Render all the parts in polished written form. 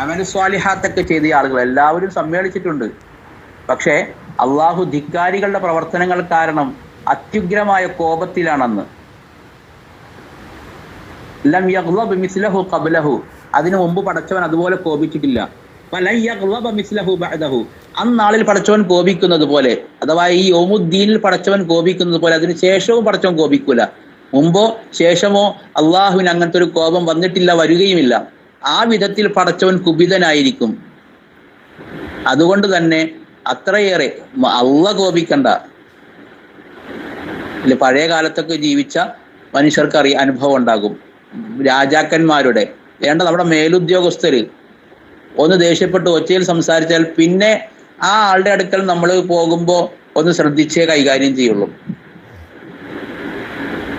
അമലു സ്വാലിഹാത്തൊക്കെ ചെയ്ത ആളുകൾ എല്ലാവരും സമ്മേളിച്ചിട്ടുണ്ട്. പക്ഷേ അള്ളാഹു ധിക്കാരികളുടെ പ്രവർത്തനങ്ങൾ കാരണം അത്യുഗ്രമായ കോപത്തിലാണെന്ന്. ലം യഗ്ളബ് മിസ്ലഹു ഖബ്ലഹു, അതിനു മുമ്പ് പടച്ചവൻ അതുപോലെ കോപിച്ചിട്ടില്ല. ഫലൻ യഗ്ളബ മിസ്ലഹു ബഅദഹു, അന്നാളിൽ പടച്ചവൻ കോപിക്കുന്നത് പോലെ, അഥവാ ഈ യൗമുദ്ദീനിൽ പടച്ചവൻ കോപിക്കുന്നത് പോലെ അതിന് ശേഷവും പടച്ചവൻ കോപിക്കൂല. മുമ്പോ ശേഷമോ അള്ളാഹുവിന് അങ്ങനത്തെ ഒരു കോപം വന്നിട്ടില്ല, വരികയുമില്ല. ആ വിധത്തിൽ പടച്ചവൻ കുപിതനായിരിക്കും. അതുകൊണ്ട് തന്നെ അത്രയേറെ അള്ളാഹ് കോപിക്കണ്ട. പഴയ കാലത്തൊക്കെ ജീവിച്ച മനുഷ്യർക്ക് അനുഭവം ഉണ്ടാകും. രാജാക്കന്മാരുടെ വേണ്ട നമ്മുടെ മേലുദ്യോഗസ്ഥര് ഒന്ന് ദേഷ്യപ്പെട്ട് ഒച്ചയിൽ സംസാരിച്ചാൽ പിന്നെ ആ ആളുടെ അടുക്കൽ നമ്മൾ പോകുമ്പോൾ ഒന്ന് ശ്രദ്ധിച്ചേ കൈകാര്യം ചെയ്യുള്ളൂ.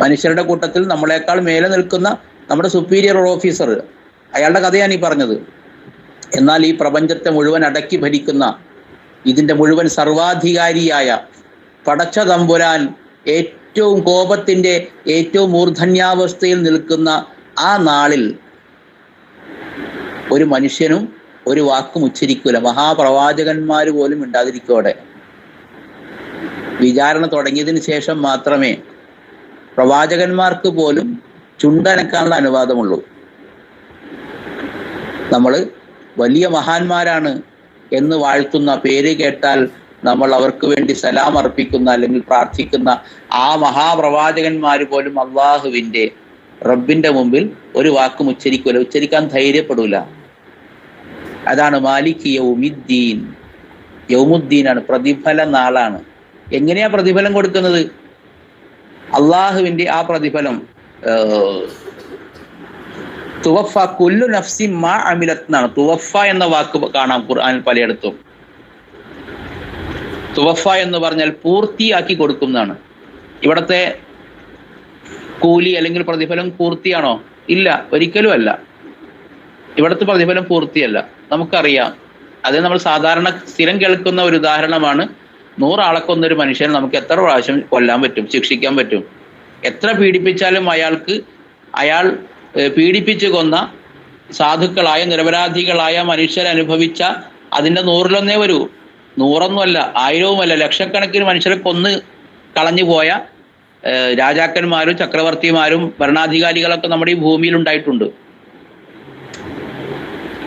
മനുഷ്യരുടെ കൂട്ടത്തിൽ നമ്മളെക്കാൾ മേലെ നിൽക്കുന്ന നമ്മുടെ സുപ്പീരിയർ ഓഫീസർ, അയാളുടെ കഥയാണ് ഈ പറഞ്ഞത്. എന്നാൽ ഈ പ്രപഞ്ചത്തെ മുഴുവൻ അടക്കി ഭരിക്കുന്ന, ഇതിന്റെ മുഴുവൻ സർവാധികാരിയായ പടച്ച തമ്പുരാൻ ഏറ്റവും കോപത്തിന്റെ ഏറ്റവും മൂർധന്യാവസ്ഥയിൽ നിൽക്കുന്ന ആ നാളിൽ ഒരു മനുഷ്യനും ഒരു വാക്കും ഉച്ചരിക്കൂല. മഹാപ്രവാചകന്മാർ പോലും മിണ്ടാതിരിക്കോടെ. വിചാരണ തുടങ്ങിയതിന് ശേഷം മാത്രമേ പ്രവാചകന്മാർക്ക് പോലും ചുണ്ടനക്കാനുള്ള അനുവാദമുള്ളൂ. നമ്മൾ വലിയ മഹാന്മാരാണ് എന്ന് വാഴ്ത്തുന്ന പേര് കേട്ടാൽ നമ്മൾ അവർക്ക് വേണ്ടി സലാം അർപ്പിക്കുന്ന അല്ലെങ്കിൽ പ്രാർത്ഥിക്കുന്ന ആ മഹാപ്രവാചകന്മാർ പോലും അള്ളാഹുവിൻ്റെ റബ്ബിന്റെ മുമ്പിൽ ഒരു വാക്കും ഉച്ചരിക്കൂല, ഉച്ചരിക്കാൻ ധൈര്യപ്പെടൂല. അതാണ് മാലിക് യൗമുദ്ദീൻ. യൗമുദ്ദീനാണ്, പ്രതിഫല നാളാണ്. എങ്ങനെയാ പ്രതിഫലം കൊടുക്കുന്നത്? അള്ളാഹുവിന്റെ ആ പ്രതിഫലം തുവഫ കുല്ലു നഫ്സി മാ അമിലത്ത് എന്നാണ്. തുവഫ എന്ന വാക്ക് കാണാം ഖുർആനിൽ പലയിടത്തും. തുവഫ എന്ന് പറഞ്ഞാൽ പൂർത്തിയാക്കി കൊടുക്കുന്നതാണ്. ഇവിടത്തെ കൂലി അല്ലെങ്കിൽ പ്രതിഫലം പൂർത്തിയാണോ? ഇല്ല, ഒരിക്കലും അല്ല. ഇവിടുത്തെ പ്രതിഫലം പൂർത്തിയല്ല. നമുക്കറിയാം, അത് നമ്മൾ സാധാരണ സ്ഥിരം കേൾക്കുന്ന ഒരു ഉദാഹരണമാണ്. 100 ആളെ കൊന്നൊരു മനുഷ്യനെ നമുക്ക് എത്ര പ്രാവശ്യം കൊല്ലാൻ പറ്റും, ശിക്ഷിക്കാൻ പറ്റും? എത്ര പീഡിപ്പിച്ചാലും അയാൾ പീഡിപ്പിച്ച് കൊന്ന സാധുക്കളായ നിരപരാധികളായ മനുഷ്യരനുഭവിച്ച അതിൻ്റെ 100-1 വരൂ. 100 1000 ലക്ഷക്കണക്കിന് മനുഷ്യരെ കൊന്ന് കളഞ്ഞു പോയ രാജാക്കന്മാരും ചക്രവർത്തിമാരും ഭരണാധികാരികളൊക്കെ നമ്മുടെ ഈ ഭൂമിയിൽ ഉണ്ടായിട്ടുണ്ട്.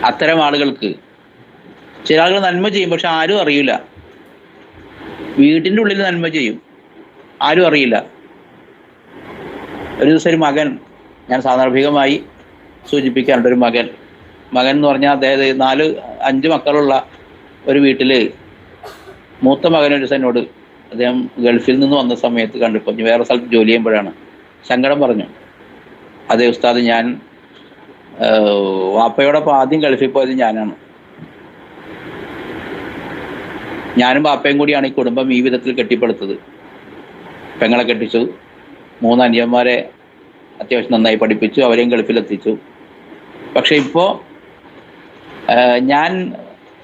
അത്തരം ആളുകൾക്ക് ചില ആളുകൾ നന്മ ചെയ്യും, പക്ഷെ ആരും അറിയില്ല. വീട്ടിൻ്റെ ഉള്ളിൽ നന്മ ചെയ്യും, ആരും അറിയില്ല. ഒരു ദിവസം ഒരു മകൻ, ഞാൻ സാന്ദർഭികമായി സൂചിപ്പിക്കാറുണ്ട്, ഒരു മകൻ എന്ന് പറഞ്ഞാൽ അതായത് 4-5 മക്കളുള്ള ഒരു വീട്ടിൽ മൂത്ത മകൻ ഒരു ദിവസം എന്നോട്, അദ്ദേഹം ഗൾഫിൽ നിന്ന് വന്ന സമയത്ത് കണ്ടപ്പോൾ, വേറെ സ്ഥലത്ത് ജോലി ചെയ്യുമ്പോഴാണ്, സങ്കടം പറഞ്ഞു. അതേ ഉസ്താദ്, ഞാൻ വാപ്പയോടൊപ്പം ആദ്യം ഗൾഫിൽ പോയത് ഞാനാണ്. ഞാനും വാപ്പയും കൂടിയാണ് ഈ കുടുംബം ഈ വിധത്തിൽ കെട്ടിപ്പടുത്തത്. പെങ്ങളെ കെട്ടിച്ചു, 3 അനിയന്മാരെ അത്യാവശ്യം നന്നായി പഠിപ്പിച്ചു, അവരെയും ഗൾഫിലെത്തിച്ചു. പക്ഷെ ഇപ്പോൾ ഞാൻ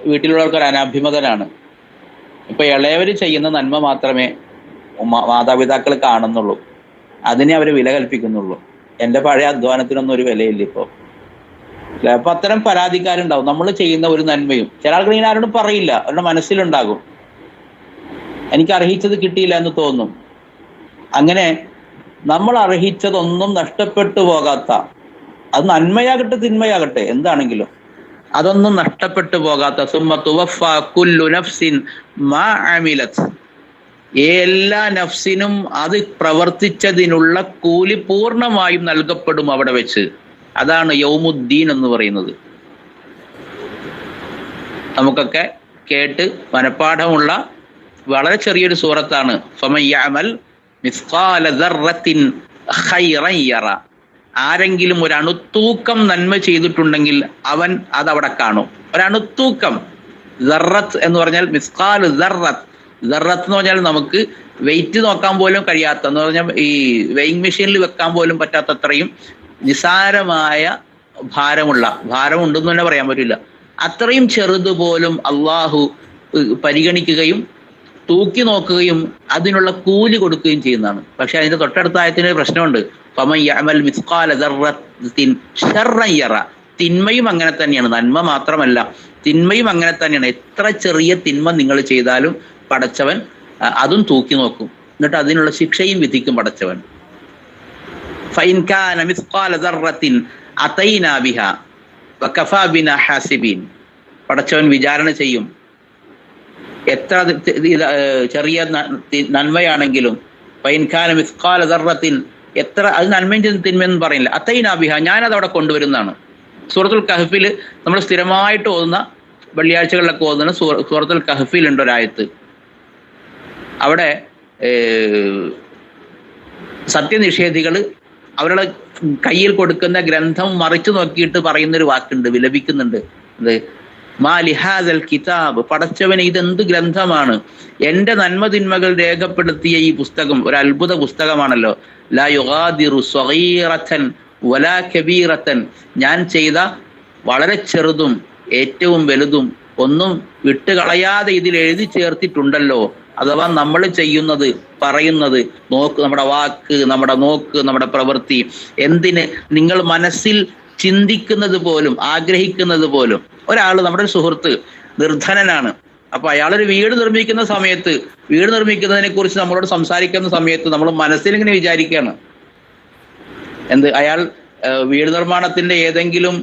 വീട്ടിലുള്ളവർക്കൊരു അനഭിമതനാണ്. ഇപ്പോൾ ഇളയവർ ചെയ്യുന്ന നന്മ മാത്രമേ മാതാപിതാക്കൾ കാണുന്നുള്ളൂ, അതിനെ അവർ വില കൽപ്പിക്കുന്നുള്ളൂ. എൻ്റെ പഴയ അധ്വാനത്തിനൊന്നും ഒരു വിലയില്ല ഇപ്പോൾ. അപ്പൊ അത്തരം പരാതിക്കാരുണ്ടാവും. നമ്മൾ ചെയ്യുന്ന ഒരു നന്മയും ചില ആളുകൾ ഇങ്ങനെ ആരോടും പറയില്ല, അവരുടെ മനസ്സിലുണ്ടാകും, എനിക്ക് അർഹിച്ചത് കിട്ടിയില്ല എന്ന് തോന്നും. അങ്ങനെ നമ്മൾ അർഹിച്ചതൊന്നും നഷ്ടപ്പെട്ടു പോകാത്ത, അത് നന്മയാകട്ടെ തിന്മയാകട്ടെ എന്താണെങ്കിലും അതൊന്നും നഷ്ടപ്പെട്ടു പോകാത്ത, സുമ്മ തുവഫ കുല്ലു നഫ്സിൻ മാ അമിലത്, എല്ലാ നഫ്സിനും അത് പ്രവർത്തിച്ചതിനുള്ള കൂലി പൂർണ്ണമായും നൽകപ്പെടും അവിടെ വെച്ച്. അതാണ് യൗമുദ്ദീൻ എന്ന് പറയുന്നത്. നമുക്കൊക്കെ കേട്ട് മനഃപ്പാഠമുള്ള വളരെ ചെറിയൊരു സൂറത്താണ്. ഫമൻ യഅമൽ മിസ്ഖാല ദർറത്തിൻ ഖൈറൻ യറ. ആരെങ്കിലും ഒരു അണുത്തൂക്കം നന്മ ചെയ്തിട്ടുണ്ടെങ്കിൽ അവൻ അതവിടെ കാണും. ഒരണുത്തൂക്കം, ദർറത്ത് എന്ന് പറഞ്ഞാൽ മിസ്ഖാൽ ദർറത്ത്. ദർറത്ത് എന്ന് പറഞ്ഞാൽ നമുക്ക് വെയിറ്റ് നോക്കാൻ പോലും കഴിയാത്ത, എന്ന് പറഞ്ഞാൽ ഈ വെയിങ് മെഷീനിൽ വെക്കാൻ പോലും പറ്റാത്തത്രയും നിസാരമായ ഭാരമുണ്ടെന്ന് തന്നെ പറയാൻ പറ്റില്ല. അത്രയും ചെറുത് പോലും അള്ളാഹു പരിഗണിക്കുകയും തൂക്കി നോക്കുകയും അതിനുള്ള കൂലി കൊടുക്കുകയും ചെയ്യുന്നതാണ്. പക്ഷെ അതിന്റെ തൊട്ടടുത്ത ആയത്തിന് പ്രശ്നമുണ്ട്. ഫമൻ യഅമൽ മിസ്ഖാല ദർറത്തിൻ ശർറൻ യറ. തിന്മയും അങ്ങനെ തന്നെയാണ്. നന്മ മാത്രമല്ല, തിന്മയും അങ്ങനെ തന്നെയാണ്. എത്ര ചെറിയ തിന്മ നിങ്ങൾ ചെയ്താലും പടച്ചവൻ അതും തൂക്കി നോക്കും, എന്നിട്ട് അതിനുള്ള ശിക്ഷയും വിധിക്കും പടച്ചവൻ. ഫൈൻ കാന മിസ്ഖാല ദർറത്തിൻ അതൈനാ ബിഹാ വകഫാ ബിനാ ഹാസിബീൻ. പടച്ചവൻ വിചാരണ ചെയ്യും. എത്ര ചെറിയ നന്മയാണെങ്കിലും ഫൈൻ കാന മിസ്ഖാല ദർറത്തിൻ, എത്ര അത് നന്മയും തിന്മയെന്ന് പറയില്ല, അതൈനാ ബിഹാ, ഞാനത് അവിടെ കൊണ്ടുവരുന്നതാണ്. സൂറത്തുൽ കഹ്ഫിൽ നമ്മൾ സ്ഥിരമായിട്ട് ഓതുന്ന, വെള്ളിയാഴ്ചകളിലൊക്കെ ഓതുന്ന സൂറത്തുൽ കഹ്ഫിലുണ്ട് ഒരായത്ത്. അവിടെ സത്യനിഷേധികൾ അവരുടെ കയ്യിൽ കൊടുക്കുന്ന ഗ്രന്ഥം മറിച്ചു നോക്കിയിട്ട് പറയുന്നൊരു വാക്കുണ്ട്, വിലപിക്കുന്നുണ്ട്. ഇത് മാ ലിഹാദൽ കിതാബ്, പടച്ചവന് ഇതെന്ത് ഗ്രന്ഥമാണ്, എന്റെ നന്മതിന്മകൾ രേഖപ്പെടുത്തിയ ഈ പുസ്തകം ഒരു അത്ഭുത പുസ്തകമാണല്ലോ. ലാ യുഗാദിറു സ്വഗീറതൻ വലാ കബീറതൻ, ഞാൻ ചെയ്ത വളരെ ചെറുതും ഏറ്റവും വലുതും ഒന്നും വിട്ടുകളയാതെ ഇതിൽ എഴുതി ചേർത്തിട്ടുണ്ടല്ലോ. അഥവാ നമ്മൾ ചെയ്യുന്നത്, പറയുന്നത്, നോക്ക്, നമ്മുടെ വാക്ക്, നമ്മുടെ നോക്ക്, നമ്മുടെ പ്രവൃത്തി, എന്തിന് നിങ്ങൾ മനസ്സിൽ ചിന്തിക്കുന്നത് പോലും ആഗ്രഹിക്കുന്നത് പോലും. ഒരാൾ, നമ്മുടെ ഒരു സുഹൃത്ത് നിർധനനാണ്. അപ്പൊ അയാളൊരു വീട് നിർമ്മിക്കുന്ന സമയത്ത്, വീട് നിർമ്മിക്കുന്നതിനെ കുറിച്ച് നമ്മളോട് സംസാരിക്കുന്ന സമയത്ത് നമ്മൾ മനസ്സിൽ ഇങ്ങനെ വിചാരിക്കുകയാണ്, എന്ത്, അയാൾ വീട് നിർമ്മാണത്തിന്റെ ഏതെങ്കിലും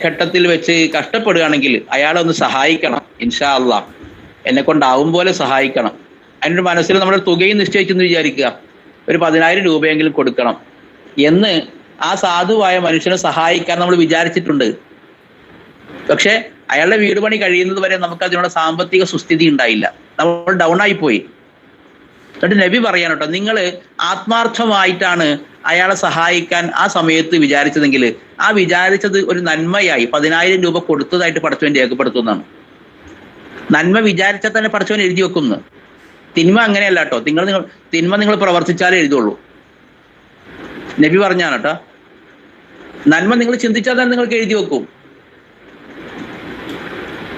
ഘട്ടത്തിൽ വെച്ച് കഷ്ടപ്പെടുകയാണെങ്കിൽ അയാളെ ഒന്ന് സഹായിക്കണം, ഇൻഷാ അള്ളാ എന്നെ കൊണ്ടാവും പോലെ സഹായിക്കണം. അതിനൊരു മനസ്സിൽ നമ്മുടെ തുകയും നിശ്ചയിച്ചെന്ന് വിചാരിക്കുക, ഒരു 10,000 രൂപയെങ്കിലും കൊടുക്കണം എന്ന് ആ സാധുവായ മനുഷ്യനെ സഹായിക്കാൻ നമ്മൾ വിചാരിച്ചിട്ടുണ്ട്. പക്ഷെ അയാളുടെ വീട് പണി കഴിയുന്നത് വരെ നമുക്ക് അതിനുള്ള സാമ്പത്തിക സുസ്ഥിതി ഉണ്ടായില്ല, നമ്മൾ ഡൗൺ ആയിപ്പോയി. എന്നിട്ട് നബി പറയാൻ കേട്ടോ, നിങ്ങൾ ആത്മാർത്ഥമായിട്ടാണ് അയാളെ സഹായിക്കാൻ ആ സമയത്ത് വിചാരിച്ചതെങ്കിൽ ആ വിചാരിച്ചത് ഒരു നന്മയായി 10,000 രൂപ കൊടുത്തതായിട്ട് പടച്ചവൻ രേഖപ്പെടുത്തുന്നതാണ്. നന്മ വിചാരിച്ചാൽ തന്നെ പടച്ചവൻ എഴുതി വെക്കുന്നു. തിന്മ അങ്ങനെയല്ല കേട്ടോ, തിന്മ നിങ്ങൾ പ്രവർത്തിച്ചാലേ എഴുതുള്ളൂ. നബി പറഞ്ഞാണ് കേട്ടോ, നന്മ നിങ്ങൾ ചിന്തിച്ചാൽ തന്നെ നിങ്ങൾക്ക് എഴുതി വെക്കും.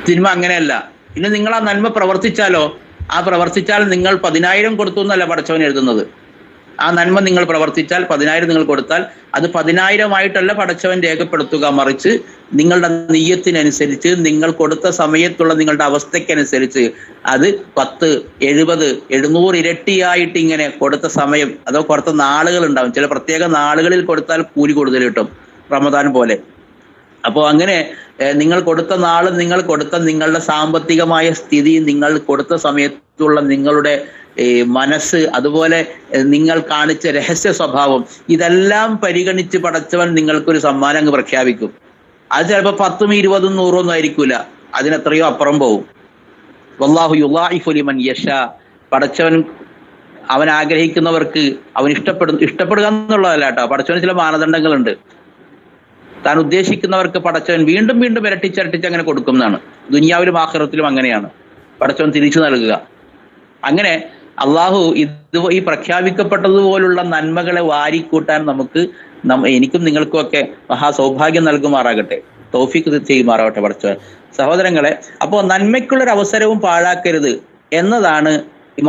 തിന്മ അങ്ങനെയല്ല. ഇനി നിങ്ങൾ ആ നന്മ പ്രവർത്തിച്ചാലോ, പ്രവർത്തിച്ചാൽ നിങ്ങൾ 10,000 കൊടുത്തു എന്നല്ല പടച്ചവൻ എഴുതുന്നത്. ആ നന്മ നിങ്ങൾ പ്രവർത്തിച്ചാൽ 10,000 നിങ്ങൾ കൊടുത്താൽ അത് 10,000 പടച്ചവൻ രേഖപ്പെടുത്തുക, മറിച്ച് നിങ്ങളുടെ നിയ്യത്തിനനുസരിച്ച്, നിങ്ങൾ കൊടുത്ത സമയത്തുള്ള നിങ്ങളുടെ അവസ്ഥയ്ക്കനുസരിച്ച് അത് 10, 70, 700 ഇരട്ടിയായിട്ട് ഇങ്ങനെ കൊടുത്ത സമയം, അതോ കൊടുത്ത നാളുകൾ ഉണ്ടാവും. ചില പ്രത്യേക നാളുകളിൽ കൊടുത്താൽ കൂലി കൂടുതൽ കിട്ടും, റമദാൻ പോലെ. അപ്പോൾ അങ്ങനെ നിങ്ങൾ കൊടുത്ത നാള്, നിങ്ങൾ കൊടുത്ത നിങ്ങളുടെ സാമ്പത്തികമായ സ്ഥിതി, നിങ്ങൾ കൊടുത്ത സമയത്തുള്ള നിങ്ങളുടെ മനസ്സ്, അതുപോലെ നിങ്ങൾ കാണിച്ച രഹസ്യ സ്വഭാവം, ഇതെല്ലാം പരിഗണിച്ച് പടച്ചവൻ നിങ്ങൾക്കൊരു സമ്മാനം അങ്ങ് പ്രഖ്യാപിക്കും. അത് ചിലപ്പോൾ 10, 20, 100 ഒന്നും ആയിരിക്കൂല, അതിനെത്രയോ അപ്പുറം പോവും. വല്ലാഹു യുളാഇഫു ലിമൻ യശാ, പടച്ചവൻ അവൻ ആഗ്രഹിക്കുന്നവർക്ക് അവൻ ഇഷ്ടപ്പെടുക എന്നുള്ളതല്ല കേട്ടോ, പടച്ചവന് ചില മാനദണ്ഡങ്ങളുണ്ട്. താൻ ഉദ്ദേശിക്കുന്നവർക്ക് പടച്ചവൻ വീണ്ടും വീണ്ടും ഇരട്ടിച്ചരട്ടിച്ച് അങ്ങനെ കൊടുക്കുന്നതാണ്. ദുനിയാവിലും ആഖിറത്തിലും അങ്ങനെയാണ് പടച്ചവൻ തിരിച്ചു നൽകുക. അങ്ങനെ അള്ളാഹു ഈ പ്രഖ്യാപിക്കപ്പെട്ടതുപോലുള്ള നന്മകളെ വാരിക്കൂട്ടാൻ എനിക്കും നിങ്ങൾക്കും ഒക്കെ മഹാസൗഭാഗ്യം നൽകുമാറാകട്ടെ, തൗഫീഖ് ചെയ്യുമാറാകട്ടെ പടച്ചവൻ. സഹോദരങ്ങളെ, അപ്പോൾ നന്മയ്ക്കുള്ളൊരു അവസരവും പാഴാക്കരുത് എന്നതാണ്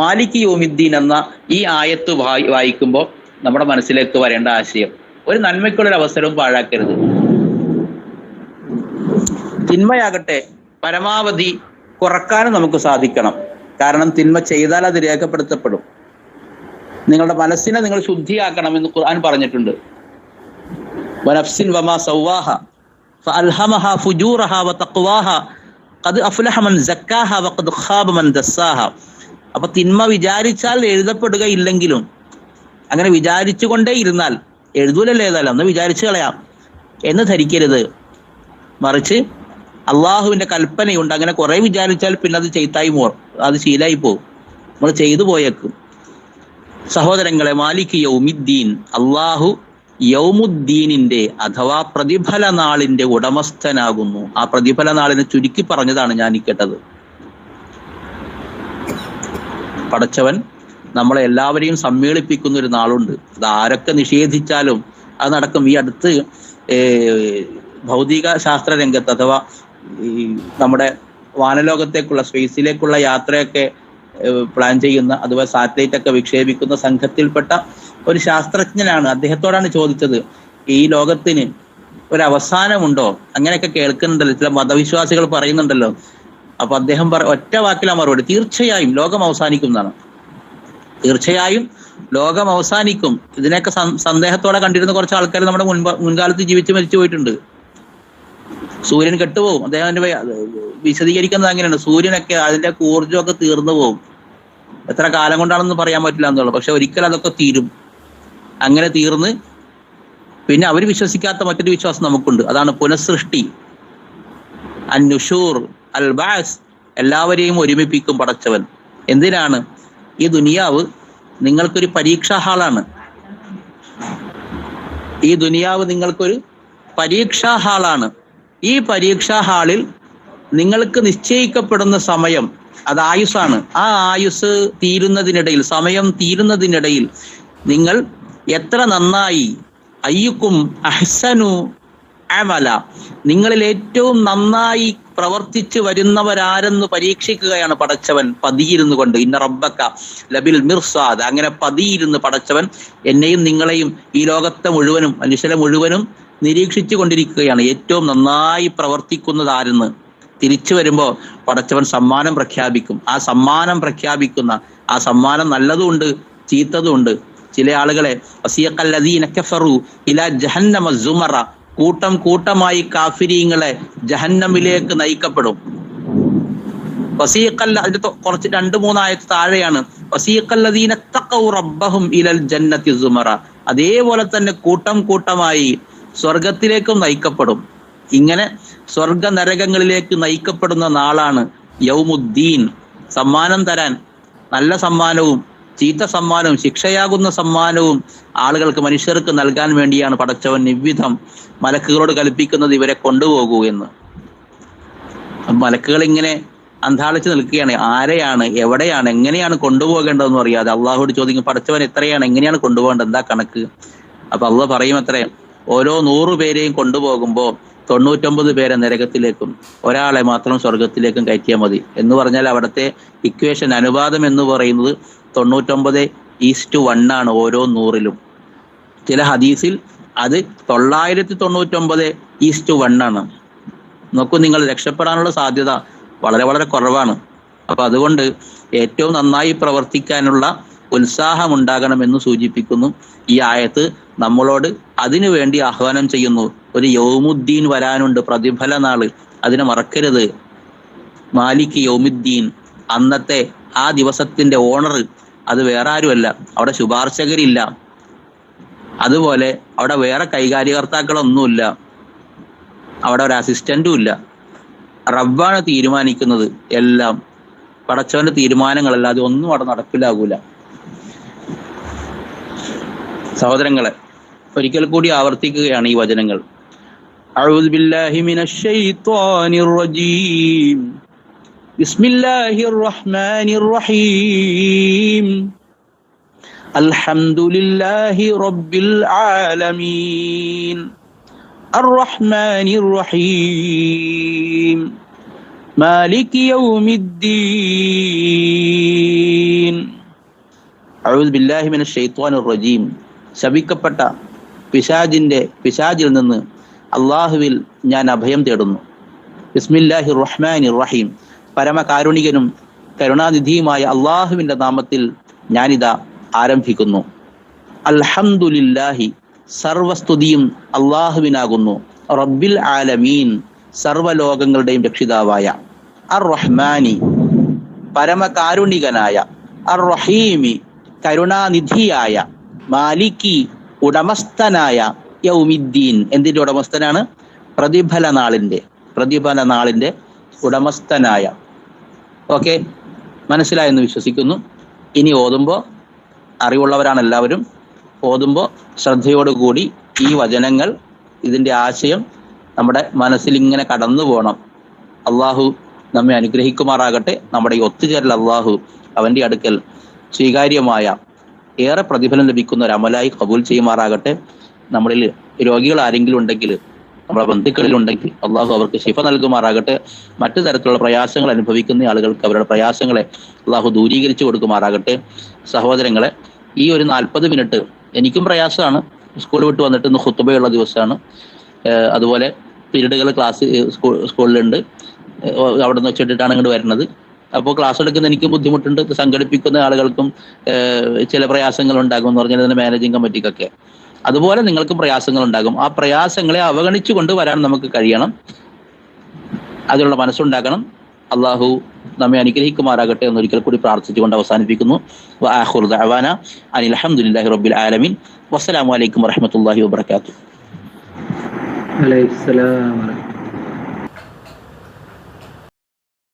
മാലിക് യൗമിദ്ദീൻ എന്ന ഈ ആയത്ത് വായിക്കുമ്പോൾ നമ്മുടെ മനസ്സിലേക്ക് വരേണ്ട ആശയം. ഒരു നന്മയ്ക്കുള്ളൊരു അവസരവും പാഴാക്കരുത്. തിന്മയാകട്ടെ പരമാവധി കുറക്കാനും നമുക്ക് സാധിക്കണം. കാരണം തിന്മ ചെയ്താൽ അത് രേഖപ്പെടുത്തപ്പെടും. നിങ്ങളുടെ മനസ്സിനെ നിങ്ങൾ ശുദ്ധിയാക്കണം എന്ന് ഖുർആൻ പറഞ്ഞിട്ടുണ്ട്. വനഫ്സിൻ വമാ സവ്വാഹ ഫഅൽഹമഹ ഫുജൂറഹ വതഖ്വാഹ ഖദ് അഫ്ലഹ മൻ സക്കാഹ വഖദ് ഖാബ മൻ ദസ്സാഹ. അപ്പൊ തിന്മ വിചാരിച്ചാൽ എഴുതപ്പെടുകയില്ലെങ്കിലും അങ്ങനെ വിചാരിച്ചുകൊണ്ടേ ഇരുന്നാൽ, എഴുതൂലല്ലേ ഏതായാലും ഒന്ന് വിചാരിച്ചു കളയാം എന്ന് ധരിക്കരുത്. മറിച്ച് അള്ളാഹുവിന്റെ കൽപ്പനയുണ്ട്, അങ്ങനെ കുറെ വിചാരിച്ചാൽ പിന്നെ അത് അത് ശീലായി പോകും, നമ്മൾ ചെയ്തു പോയേക്കും. സഹോദരങ്ങളെ, മാലിക് യൗമിദ്ദീൻ, അള്ളാഹു യൗമുദ്ദീനിന്റെ അഥവാ പ്രതിഫല നാളിന്റെ ഉടമസ്ഥനാകുന്നു. ആ പ്രതിഫല നാളിനെ ചുരുക്കി പറഞ്ഞതാണ് ഞാൻ കേട്ടത്. പടച്ചവൻ നമ്മളെ എല്ലാവരെയും സമ്മേളിപ്പിക്കുന്ന ഒരു നാളുണ്ട്. അത് ആരൊക്കെ നിഷേധിച്ചാലും അത് നടക്കും. ഈ അടുത്ത് ഭൗതിക ശാസ്ത്ര രംഗത്ത് അഥവാ ഈ നമ്മുടെ വാനലോകത്തേക്കുള്ള, സ്പേസിലേക്കുള്ള യാത്രയൊക്കെ പ്ലാൻ ചെയ്യുന്ന, അതുപോലെ സാറ്റലൈറ്റ് ഒക്കെ വിക്ഷേപിക്കുന്ന സംഘത്തിൽപ്പെട്ട ഒരു ശാസ്ത്രജ്ഞനാണ്. അദ്ദേഹത്തോടാണ് ചോദിച്ചത്, ഈ ലോകത്തിന് ഒരു അവസാനമുണ്ടോ? അങ്ങനെയൊക്കെ കേൾക്കുന്നുണ്ടല്ലോ, ചില മതവിശ്വാസികൾ പറയുന്നുണ്ടല്ലോ. അപ്പൊ അദ്ദേഹം ഒറ്റ വാക്കിലാ മറുപടി, തീർച്ചയായും ലോകം അവസാനിക്കും എന്നാണ്. തീർച്ചയായും ലോകം അവസാനിക്കും. ഇതിനൊക്കെ സന്ദേഹത്തോടെ കണ്ടിരുന്ന കുറച്ച് ആൾക്കാർ നമ്മുടെ മുൻകാലത്ത് ജീവിച്ച് മരിച്ചു പോയിട്ടുണ്ട്. സൂര്യൻ കെട്ടുപോകും, അദ്ദേഹം വിശദീകരിക്കുന്നത് അങ്ങനെയാണ്. സൂര്യനൊക്കെ അതിന്റെ ഊർജ്ജമൊക്കെ തീർന്നു പോകും. എത്ര കാലം കൊണ്ടാണെന്ന് പറയാൻ പറ്റില്ല എന്നുള്ളൂ. പക്ഷെ ഒരിക്കൽ അതൊക്കെ തീരും. അങ്ങനെ തീർന്ന് പിന്നെ അവർ വിശ്വസിക്കാത്ത മറ്റൊരു വിശ്വാസം നമുക്കുണ്ട്. അതാണ് പുനഃസൃഷ്ടി, അൻ-നുഷൂർ, അൽ-ബഅസ്. എല്ലാവരെയും ഒരുമിപ്പിക്കും പടച്ചവൻ. എന്തിനാണ്? ഈ ദുനിയാവ് നിങ്ങൾക്കൊരു പരീക്ഷാ ഹാളാണ്. ഈ ദുനിയാവ് നിങ്ങൾക്കൊരു പരീക്ഷാ ഹാളാണ്. ഈ പരീക്ഷാ ഹാളിൽ നിങ്ങൾക്ക് നിശ്ചയിക്കപ്പെടുന്ന സമയം അത് ആയുസ്സാണ്. ആ ആയുസ് തീരുന്നതിനിടയിൽ, സമയം തീരുന്നതിനിടയിൽ നിങ്ങൾ എത്ര നന്നായി, അയ്യുക്കും അഹ്സനു അമല, നിങ്ങളിൽ ഏറ്റവും നന്നായി പ്രവർത്തിച്ചു വരുന്നവരാരെന്ന് പരീക്ഷിക്കുകയാണ് പടച്ചവൻ പതിയിരുന്നു കൊണ്ട്. ഇന്ന റബ്ബക ലബിൽ മിർസാദ്. അങ്ങനെ പതിയിരുന്ന് പടച്ചവൻ എന്നെയും നിങ്ങളെയും ഈ ലോകത്തെ മുഴുവനും മനുഷ്യരെ മുഴുവനും നിരീക്ഷിച്ചു കൊണ്ടിരിക്കുകയാണ്. ഏറ്റവും നന്നായി പ്രവർത്തിക്കുന്നത് ആരെന്ന്. തിരിച്ചു വരുമ്പോ പടച്ചവൻ സമ്മാനം പ്രഖ്യാപിക്കും. ആ സമ്മാനം പ്രഖ്യാപിക്കുന്ന ആ സമ്മാനം നല്ലതുമുണ്ട്, ചീത്തതുമുണ്ട്. ചില ആളുകളെ വസിയഖല്ലദീന കഫറു ഇലാ ജഹന്നമ സുമറ, കൂട്ടം കൂട്ടമായി കാഫിരീങ്ങളെ ജഹന്നമിലേക്ക് നയിക്കപ്പെടും. വസീഖൽ, അതിന്റെ കുറച്ച് 2-3 ആയത്ത് താഴെയാണ് വസീഖല്ലദീന തഖൗ റബ്ബഹും ഇലൽ ജന്നത്തി സുമറ. അതേപോലെ തന്നെ കൂട്ടം കൂട്ടമായി സ്വർഗത്തിലേക്കും നയിക്കപ്പെടും. ഇങ്ങനെ സ്വർഗ നരകങ്ങളിലേക്ക് നയിക്കപ്പെടുന്ന നാളാണ് യൗമുദ്ദീൻ. സമ്മാനം തരാൻ, നല്ല സമ്മാനവും ചീത്ത സമ്മാനവും ശിക്ഷയാകുന്ന സമ്മാനവും ആളുകൾക്ക്, മനുഷ്യർക്ക് നൽകാൻ വേണ്ടിയാണ് പടച്ചവൻ ഇவ்விധം മലക്കുകളോട് കൽപ്പിക്കുന്നത് ഇവരെ കൊണ്ടുപോകൂ എന്ന്. മലക്കുകൾ ഇങ്ങനെ അന്താളിച്ച് നിൽക്കുകയാണ്. ആരെയാണ്, എവിടെയാണ്, എങ്ങനെയാണ് കൊണ്ടുപോകേണ്ടതെന്ന് അറിയാതെ അള്ളാഹുവോട് ചോദിക്കും, പടച്ചവൻ എത്രയാണ്, എങ്ങനെയാണ് കൊണ്ടുപോകേണ്ടത്, എന്താ കണക്ക്? അപ്പൊ അള്ളാഹ് പറയും അത്രേ, ഓരോ 100 പേരെയും കൊണ്ടുപോകുമ്പോ 99 പേരെ നരകത്തിലേക്കും ഒരാളെ മാത്രം സ്വർഗത്തിലേക്കും കയറ്റിയാൽ മതി എന്ന് പറഞ്ഞാൽ അവിടുത്തെ ഇക്വേഷൻ, അനുപാതം എന്ന് പറയുന്നത് 99:1 ആണ് ഓരോ 100-ലും. ചില ഹദീസിൽ അത് 999:1 ആണ്. നോക്കൂ നിങ്ങൾ, രക്ഷപ്പെടാനുള്ള സാധ്യത വളരെ വളരെ കുറവാണ്. അപ്പൊ അതുകൊണ്ട് ഏറ്റവും നന്നായി പ്രവർത്തിക്കാനുള്ള ഉത്സാഹം ഉണ്ടാകണമെന്ന് സൂചിപ്പിക്കുന്നു ഈ ആയത്ത്. നമ്മളോട് അതിനു വേണ്ടി ആഹ്വാനം ചെയ്യുന്നു. ഒരു യൗമുദ്ദീൻ വരാനുണ്ട്, പ്രതിഫല നാള്, അതിനെ മറക്കരുത്. മാലിക് യൗമുദ്ദീൻ, അന്നത്തെ ആ ദിവസത്തിന്റെ ഓണർ അത് വേറെ ആരുമല്ല, അവിടെ ശുപാർശകരില്ല, അതുപോലെ അവിടെ വേറെ കൈകാര്യകർത്താക്കളൊന്നുമില്ല, അവിടെ ഒരു അസിസ്റ്റന്റും ഇല്ല. റബ്ബാണ് തീരുമാനിക്കുന്നത് എല്ലാം. പടച്ചവന്റെ തീരുമാനങ്ങളല്ലാതെ ഒന്നും അവിടെ നടപ്പിലാകൂല. സഹോദരങ്ങളെ, ഒരിക്കൽ കൂടി ആവർത്തിക്കുകയാണ് ഈ വചനങ്ങൾ. അഊദു ബില്ലാഹി മിനശ് ശൈത്വാനിർ റജീം. ബിസ്മില്ലാഹിർ റഹ്മാനിർ റഹീം. അൽഹംദുലില്ലാഹി റബ്ബിൽ ആലമീൻ. അർറഹ്മാനിർ റഹീം. മാലികി യൗമിദ്ദീൻ. അഊദു ബില്ലാഹി മിനശ് ശൈത്വാനിർ റജീം. ശപിക്കപ്പെട്ട പിശാചിൽ നിന്ന് അള്ളാഹുവിൽ ഞാൻ അഭയം തേടുന്നു. ബിസ്മില്ലാഹിർ റഹ്മാനിർ റഹീം. പരമകാരുണികനും കരുണാനിധിയുമായ അള്ളാഹുവിന്റെ നാമത്തിൽ ഞാനിതാ ആരംഭിക്കുന്നു. അൽഹംദുലില്ലാഹി, സർവസ്തുതിയും അള്ളാഹുവിനാകുന്നു. റബ്ബിൽ ആലമീൻ, സർവലോകങ്ങളുടെയും രക്ഷിതാവായ. അർ റഹ്മാനി, പരമകാരുണികനായ. അർ റഹീമി, കരുണാനിധിയായ. മാലിക്കി, ഉടമസ്ഥനായ. യൗമിദ്ദീൻ, എന്തിന്റെ ഉടമസ്ഥനാണ്? പ്രതിഫല നാളിന്റെ ഉടമസ്ഥനായ. ഓക്കെ, മനസ്സിലായെന്ന് വിശ്വസിക്കുന്നു. ഇനി ഓതുമ്പോൾ, അറിവുള്ളവരാണ് എല്ലാവരും, ഓതുമ്പോൾ ശ്രദ്ധയോടുകൂടി ഈ വചനങ്ങൾ, ഇതിന്റെ ആശയം നമ്മുടെ മനസ്സിൽ ഇങ്ങനെ കടന്നു പോകണം. അള്ളാഹു നമ്മെ അനുഗ്രഹിക്കുമാറാകട്ടെ. നമ്മുടെ ഈ ഒത്തുചേരൽ അള്ളാഹു അവന്റെ അടുക്കൽ സ്വീകാര്യമായ, ഏറെ പ്രതിഫലം ലഭിക്കുന്ന ഒരു അമലായി കബൂൽ ചെയ്യുമാറാകട്ടെ. നമ്മളിൽ രോഗികൾ ആരെങ്കിലും ഉണ്ടെങ്കിൽ, നമ്മുടെ ബന്ധുക്കളിലുണ്ടെങ്കിൽ അള്ളാഹു അവർക്ക് ശിഫ നൽകുമാറാകട്ടെ. മറ്റു തരത്തിലുള്ള പ്രയാസങ്ങൾ അനുഭവിക്കുന്ന ആളുകൾക്ക് അവരുടെ പ്രയാസങ്ങളെ അള്ളാഹു ദൂരീകരിച്ചു കൊടുക്കുമാറാകട്ടെ. സഹോദരങ്ങളെ, ഈ ഒരു 40 മിനിറ്റ് എനിക്കും പ്രയാസമാണ്. സ്കൂൾ വിട്ട് വന്നിട്ട് ഇന്ന് ഖുത്ബയുള്ള ദിവസമാണ്. അതുപോലെ പീരീഡുകൾ ക്ലാസ് സ്കൂളിലുണ്ട്, അവിടെ നിന്ന് വെച്ചിട്ടാണ് ഇങ്ങോട്ട് വരുന്നത്. അപ്പോൾ ക്ലാസ് എടുക്കുന്ന എനിക്ക് ബുദ്ധിമുട്ടുണ്ട്, സംഘടിപ്പിക്കുന്ന ആളുകൾക്കും ചില പ്രയാസങ്ങൾ ഉണ്ടാകും എന്ന് പറഞ്ഞാൽ തന്നെ മാനേജിങ് കമ്മിറ്റിക്കൊക്കെ. അതുപോലെ നിങ്ങൾക്കും പ്രയാസങ്ങൾ ഉണ്ടാകും. ആ പ്രയാസങ്ങളെ അവഗണിച്ചുകൊണ്ട് വരാൻ നമുക്ക് കഴിയണം, അതിനുള്ള മനസ്സുണ്ടാകണം. അള്ളാഹു നമ്മെ അനുഗ്രഹിക്കുമാറാകട്ടെ എന്നൊരിക്കൽ കൂടി പ്രാർത്ഥിച്ചുകൊണ്ട് അവസാനിപ്പിക്കുന്നു. വആഖിറു ദഅവാന അനിൽ ഹംദുലില്ലാഹി റബ്ബിൽ ആലമീൻ. വസ്സലാമു അലൈക്കും വറഹ്മത്തുള്ളാഹി വബറകാതുഹു. വലൈക്കും സലാം.